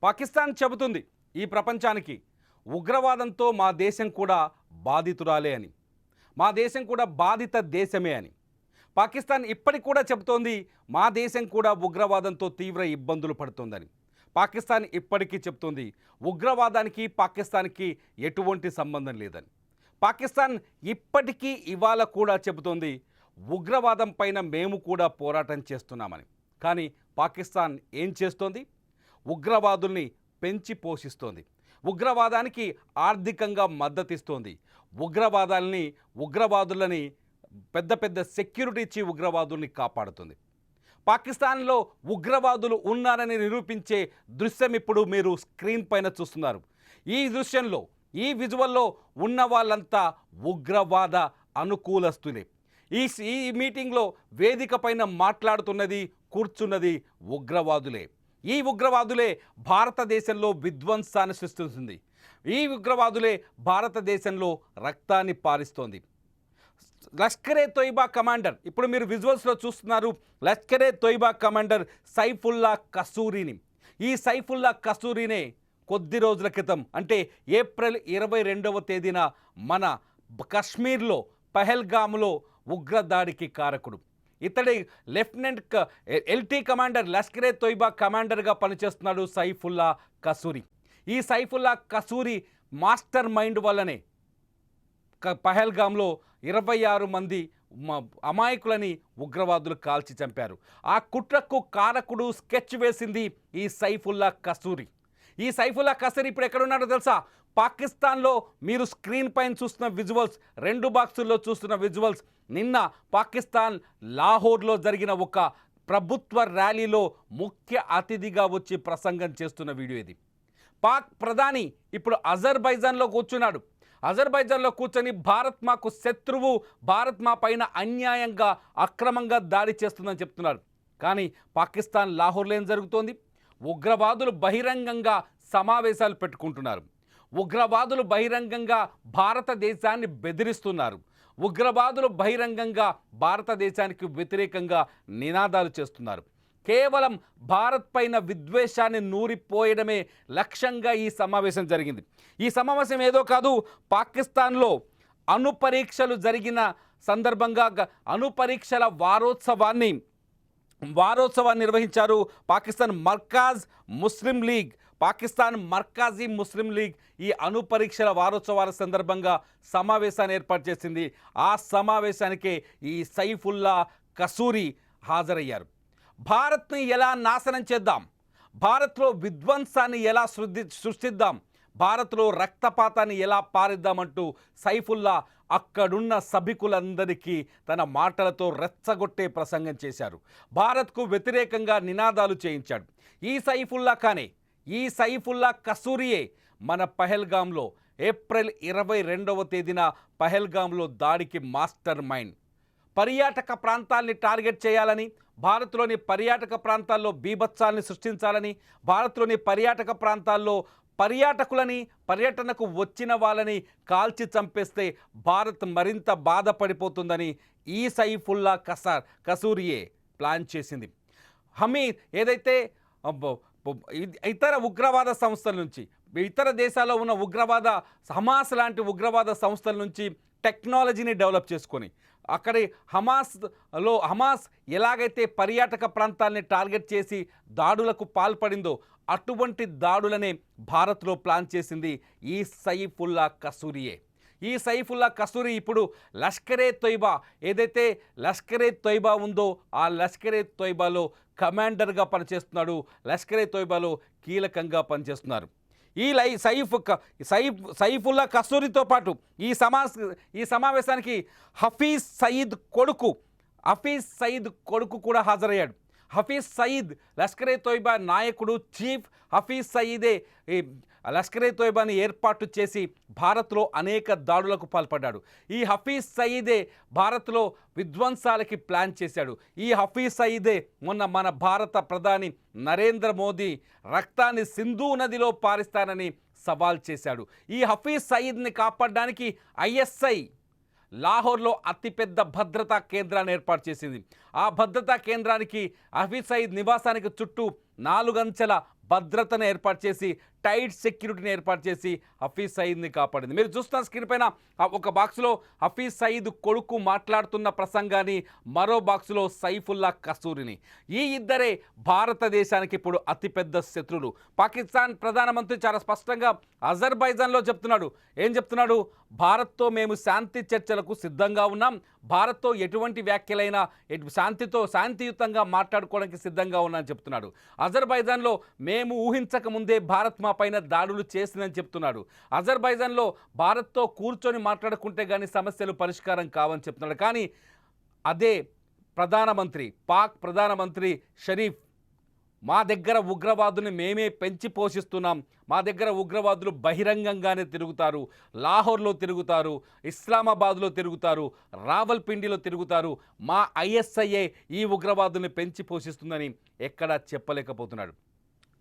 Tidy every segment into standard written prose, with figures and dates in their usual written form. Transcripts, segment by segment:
పాకిస్తాన్ చెబుతుంది ఈ ప్రపంచానికి ఉగ్రవాదంతో మా దేశం కూడా బాధితురాలే అని, మా దేశం కూడా బాధిత దేశమే అని. పాకిస్తాన్ ఇప్పటికి కూడా చెబుతోంది మా దేశం కూడా ఉగ్రవాదంతో తీవ్ర ఇబ్బందులు పడుతోందని. పాకిస్తాన్ ఇప్పటికీ చెప్తోంది ఉగ్రవాదానికి పాకిస్తాన్కి ఎటువంటి సంబంధం లేదని. పాకిస్తాన్ ఇప్పటికీ ఇవాళ కూడా చెబుతోంది ఉగ్రవాదం పైన మేము కూడా పోరాటం చేస్తున్నామని. కానీ పాకిస్తాన్ ఏం చేస్తోంది? ఉగ్రవాదుల్ని పెంచి పోషిస్తోంది, ఉగ్రవాదానికి ఆర్థికంగా మద్దతిస్తోంది, ఉగ్రవాదులని పెద్ద పెద్ద సెక్యూరిటీ ఇచ్చి ఉగ్రవాదుల్ని కాపాడుతుంది. పాకిస్తాన్లో ఉగ్రవాదులు ఉన్నారని నిరూపించే దృశ్యం ఇప్పుడు మీరు స్క్రీన్ పైన చూస్తున్నారు. ఈ దృశ్యంలో, ఈ విజువల్లో ఉన్న వాళ్ళంతా ఉగ్రవాద అనుకూలస్తులే. ఈ మీటింగ్లో వేదిక పైన మాట్లాడుతున్నది, కూర్చున్నది ఉగ్రవాదులే. ఈ ఉగ్రవాదులే భారతదేశంలో విధ్వంసాన్ని సృష్టిస్తుంది. ఈ ఉగ్రవాదులే భారతదేశంలో రక్తాన్ని పారిస్తోంది. లష్కరే తోయిబా కమాండర్, ఇప్పుడు మీరు విజువల్స్లో చూస్తున్నారు, లష్కరే తోయిబా కమాండర్ సైఫుల్లా కసూరిని. ఈ సైఫుల్లా కసూరినే కొద్ది రోజుల క్రితం, అంటే ఏప్రిల్ 22వ తేదీన మన కశ్మీర్లో పహల్గామ్లో ఉగ్రదాడికి కారకుడు. ఇతడి lieutenant LT commander, Lashkar-e Taiba కమాండర్గా పనిచేస్తున్నాడు సైఫుల్లా కసూరి. ఈ సైఫుల్లా కసూరి మాస్టర్ మైండ్ వల్లనే పహల్గామ్లో 26 మంది అమాయకులని ఉగ్రవాదులు కాల్చి చంపారు. ఆ కుట్రకు కారకుడు, స్కెచ్ వేసింది ఈ సైఫుల్లా కసూరి. ఈ సైఫుల్లా కసూరి ఇప్పుడు ఎక్కడున్నాడో తెలుసా? పాకిస్తాన్లో మీరు స్క్రీన్ పైన చూస్తున్న విజువల్స్, 2 బాక్సుల్లో చూస్తున్న విజువల్స్, నిన్న పాకిస్తాన్ లాహోర్లో జరిగిన ఒక ప్రభుత్వ ర్యాలీలో ముఖ్య అతిథిగా వచ్చి ప్రసంగం చేస్తున్న వీడియో ఇది. పాక్ ప్రధాని ఇప్పుడు అజర్బైజాన్లో కూర్చున్నాడు. అజర్బైజాన్లో కూర్చొని భారత్ మాకు శత్రువు, భారత్ మా పైన అన్యాయంగా, అక్రమంగా దాడి చేస్తుందని చెప్తున్నారు. కానీ పాకిస్తాన్ లాహోర్లో ఏం జరుగుతోంది? ఉగ్రవాదులు బహిరంగంగా సమావేశాలు పెట్టుకుంటున్నారు. ఉగ్రవాదులు బహిరంగంగా భారతదేశాన్ని బెదిరిస్తున్నారు. ఉగ్రవాదులు బహిరంగంగా భారతదేశానికి వ్యతిరేకంగా నినాదాలు చేస్తున్నారు. కేవలం భారత్ పైన విద్వేషాన్ని నూరిపోయడమే లక్ష్యంగా ఈ సమావేశం జరిగింది. ఈ సమావేశం ఏదో కాదు, పాకిస్తాన్లో అణుపరీక్షలు జరిగిన సందర్భంగా అణుపరీక్షల వారోత్సవాన్ని నిర్వహించారు. పాకిస్తాన్ మర్కాజీ ముస్లిం లీగ్ ఈ అణుపరీక్షల వారోత్సవాల సందర్భంగా సమావేశాన్ని ఏర్పాటు చేసింది. ఆ సమావేశానికే ఈ సైఫుల్లా కసూరి హాజరయ్యారు. భారత్ని ఎలా నాశనం చేద్దాం, భారత్లో విధ్వంసాన్ని ఎలా సృష్టిద్దాం, భారత్లో రక్తపాతాన్ని ఎలా పారిద్దామంటూ సైఫుల్లా అక్కడున్న సభికులందరికీ తన మాటలతో రెచ్చగొట్టే ప్రసంగం చేశారు. భారత్కు వ్యతిరేకంగా నినాదాలు చేయించాడు. ఈ సైఫుల్లా కసూరియే మన పహల్గామ్లో ఏప్రిల్ 22వ తేదీన పహల్గామ్లో దాడికి మాస్టర్ మైండ్. పర్యాటక ప్రాంతాల్ని టార్గెట్ చేయాలని, భారత్లోని పర్యాటక ప్రాంతాల్లో బీభత్సాన్ని సృష్టించాలని, భారత్లోని పర్యాటక ప్రాంతాల్లో పర్యాటకులని, పర్యటనకు వచ్చిన వాళ్ళని కాల్చి చంపేస్తే భారత్ మరింత బాధపడిపోతుందని ఈ సైఫుల్లా కసూరియే ప్లాన్ చేసింది. ఏదైతే ఇతర ఉగ్రవాద సంస్థల నుంచి, ఇతర దేశాల్లో ఉన్న హమాస్ లాంటి ఉగ్రవాద సంస్థల నుంచి టెక్నాలజీని డెవలప్ చేసుకొని, అక్కడి హమాస్ ఎలాగైతే పర్యాటక ప్రాంతాలని టార్గెట్ చేసి దాడులకు పాల్పడిందో అటువంటి దాడులనే భారత్లో ప్లాన్ చేసింది ఈ సైఫుల్లా కసూరియే. ఈ సైఫుల్లా కసూరి ఇప్పుడు లష్కరే తోయిబా, ఏదైతే లష్కరే తోయిబా ఉందో ఆ లష్కరే తోయిబాలో కమాండర్గా పనిచేస్తున్నాడు. లష్కరే తోయిబాలో కీలకంగా పనిచేస్తున్నారు. ఈ సైఫుల్లా కసూరితో పాటు ఈ సమావేశానికి హఫీజ్ సయీద్ కొడుకు కూడా హాజరయ్యాడు. హఫీజ్ సయీద్ లష్కరే తోయిబా నాయకుడు, చీఫ్ హఫీజ్ సయీదే లష్కరే తోయిబాని ఏర్పాటు చేసి భారత్లో అనేక దాడులకు పాల్పడ్డాడు. ఈ హఫీజ్ సయీదే భారత్లో విధ్వంసాలకి ప్లాన్ చేశాడు. ఈ హఫీజ్ సయీదే మొన్న మన భారత ప్రధాని నరేంద్ర మోదీ రక్తాన్ని సింధు నదిలో పారిస్తానని సవాల్ చేశాడు. ఈ హఫీజ్ సయీద్ని కాపాడడానికి ISI లాహోర్లో అతిపెద్ద భద్రతా కేంద్రాన్ని ఏర్పాటు చేసింది. ఆ భద్రతా కేంద్రానికి హఫీజ్ సయీద్ నివాసానికి చుట్టూ 4 అంచెల భద్రతను ఏర్పాటు చేసి టైట్ సెక్యూరిటీని ఏర్పాటు చేసి హఫీజ్ సయీద్ని కాపాడింది. మీరు చూస్తున్న స్క్రీన్ పైన ఒక బాక్స్లో హఫీజ్ సయీద్ కొడుకు మాట్లాడుతున్న ప్రసంగాన్ని, మరో బాక్సులో సైఫుల్లా కస్తూరిని. ఈ ఇద్దరే భారతదేశానికి ఇప్పుడు అతిపెద్ద శత్రువులు. పాకిస్తాన్ ప్రధానమంత్రి చాలా స్పష్టంగా అజర్బైజాన్లో చెప్తున్నాడు. ఏం చెప్తున్నాడు? భారత్తో మేము శాంతి చర్చలకు సిద్ధంగా ఉన్నాం, భారత్తో ఎటువంటి వ్యాఖ్యలైనా శాంతియుతంగా మాట్లాడుకోవడానికి సిద్ధంగా ఉన్నామని చెప్తున్నాడు. అజర్బైజాన్లో మేము ఊహించక ముందే భారత్ మా పైన దాడులు చేసిందని చెప్తున్నాడు. అజర్బైజాన్లో భారత్తో కూర్చొని మాట్లాడుకుంటే కానీ సమస్యలు పరిష్కారం కావని చెప్తున్నాడు. కానీ అదే పాక్ ప్రధానమంత్రి షరీఫ్, మా దగ్గర ఉగ్రవాదుని మేమే పెంచి పోషిస్తున్నాం, మా దగ్గర ఉగ్రవాదులు బహిరంగంగానే తిరుగుతారు, లాహోర్లో తిరుగుతారు, ఇస్లామాబాద్లో తిరుగుతారు, రావల్పిండిలో తిరుగుతారు, మా ISIA ఈ ఉగ్రవాదుల్ని పెంచి పోషిస్తుందని ఎక్కడా చెప్పలేకపోతున్నాడు.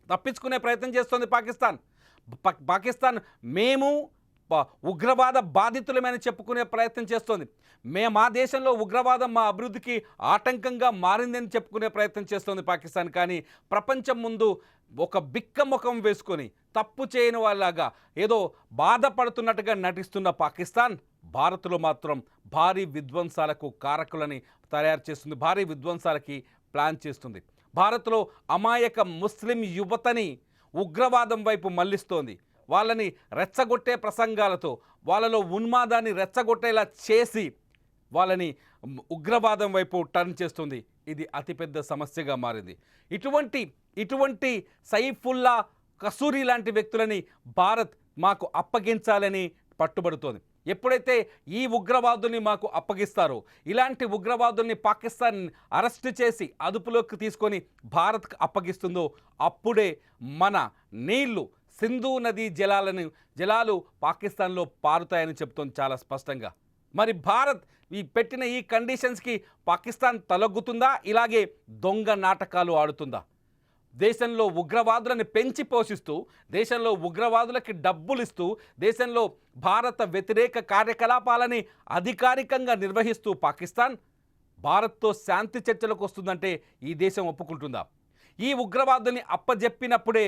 తప్పించుకునే ప్రయత్నం చేస్తోంది పాకిస్తాన్. మేము ఉగ్రవాద బాధితులమని చెప్పుకునే ప్రయత్నం చేస్తోంది. మా దేశంలో ఉగ్రవాదం మా అభివృద్ధికి ఆటంకంగా మారిందని చెప్పుకునే ప్రయత్నం చేస్తోంది పాకిస్తాన్. కానీ ప్రపంచం ముందు ఒక బిక్క ముఖం వేసుకొని తప్పు చేయని వాళ్ళలాగా ఏదో బాధపడుతున్నట్టుగా నటిస్తున్న పాకిస్తాన్ భారత్లో మాత్రం భారీ విధ్వంసాలకు కారకులని తయారు చేస్తుంది, భారీ విధ్వంసాలకి ప్లాన్ చేస్తుంది. భారత్లో అమాయక ముస్లిం యువతని ఉగ్రవాదం వైపు మళ్లిస్తోంది. వాళ్ళని రెచ్చగొట్టే ప్రసంగాలతో, వాళ్ళలో ఉన్మాదాన్ని రెచ్చగొట్టేలా చేసి వాళ్ళని ఉగ్రవాదం వైపు టర్న్ చేస్తుంది. ఇది అతిపెద్ద సమస్యగా మారింది. ఇటువంటి సైఫుల్లా కసూరి లాంటి వ్యక్తులని భారత్ మాకు అప్పగించాలని పట్టుబడుతోంది. ఎప్పుడైతే ఈ ఉగ్రవాదుల్ని మాకు అప్పగిస్తారో, ఇలాంటి ఉగ్రవాదుల్ని పాకిస్తాన్ అరెస్ట్ చేసి అదుపులోకి తీసుకొని భారత్కు అప్పగిస్తుందో, అప్పుడే మన నీళ్లు, సింధు నదీ జలాలు పాకిస్తాన్లో పారుతాయని చెప్తోంది చాలా స్పష్టంగా. మరి భారత్ పెట్టిన ఈ కండిషన్స్కి పాకిస్తాన్ తలొగ్గుతుందా? ఇలాగే దొంగ నాటకాలు ఆడుతుందా? దేశంలో ఉగ్రవాదులను పెంచి పోషిస్తూ, దేశంలో ఉగ్రవాదులకి డబ్బులు ఇస్తూ, దేశంలో భారత వ్యతిరేక కార్యకలాపాలని అధికారికంగా నిర్వహిస్తూ పాకిస్తాన్ భారత్తో శాంతి చర్చలకు వస్తుందంటే ఈ దేశం ఒప్పుకుంటుందా? ఈ ఉగ్రవాదుల్ని అప్పజెప్పినప్పుడే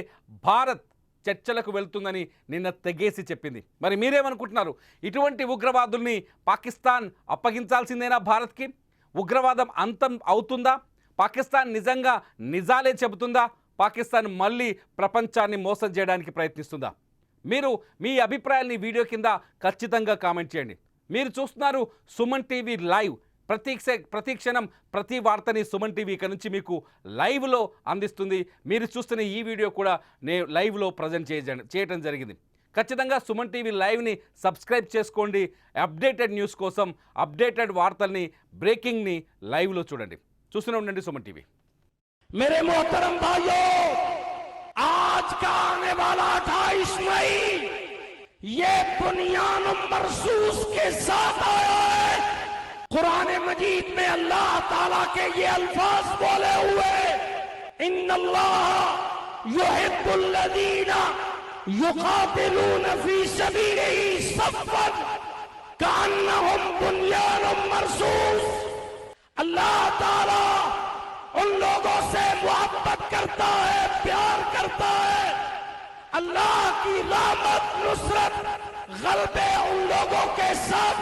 భారత్ చర్చలకు వెళ్తుందని నిన్న తెగేసి చెప్పింది. మరి మీరేమనుకుంటున్నారు? ఇటువంటి ఉగ్రవాదుల్ని పాకిస్తాన్ అప్పగించాల్సిందేనా భారత్కి? ఉగ్రవాదం అంతం అవుతుందా? పాకిస్తాన్ నిజంగా నిజాలే చెబుతుందా? పాకిస్తాన్ మళ్ళీ ప్రపంచాన్ని మోసం చేయడానికి ప్రయత్నిస్తుందా? మీరు మీ అభిప్రాయాల్ని వీడియో కింద ఖచ్చితంగా కామెంట్ చేయండి. మీరు చూస్తున్నారు సుమన్ టీవీ లైవ్. ప్రతి క్షణం ప్రతి వార్తని సుమన్ టీవీ ఇక్కడ నుంచి మీకు లైవ్లో అందిస్తుంది. మీరు చూస్తున్న ఈ వీడియో కూడా నేను లైవ్లో ప్రజెంట్ చేయడం జరిగింది. ఖచ్చితంగా సుమన్ టీవీ లైవ్ని సబ్స్క్రైబ్ చేసుకోండి. అప్డేటెడ్ న్యూస్ కోసం, అప్డేటెడ్ వార్తల్ని, బ్రేకింగ్ని లైవ్లో చూడండి. చూస్తూనే ఉండండి సుమన్ టీవీ. मेरे मोहतरम भाइयों, आज का आने वाला 28 मई ये बुनियान मरसूस के साथ आया है। कुरान मजीद में अल्लाह ताला के ये अल्फाज बोले हुए, इन्नल्लाह युहिब्बुल्लज़ीना युक़ातिलून फी सबीलिही सफ़्फ़न कअन्नहुम बुनियानुम मरसूस। अल्लाह ताला उन लोगों से मोहब्बत करता है, प्यार करता है। अल्लाह की रहमत, नुसरत, गलबे उन लोगों के साथ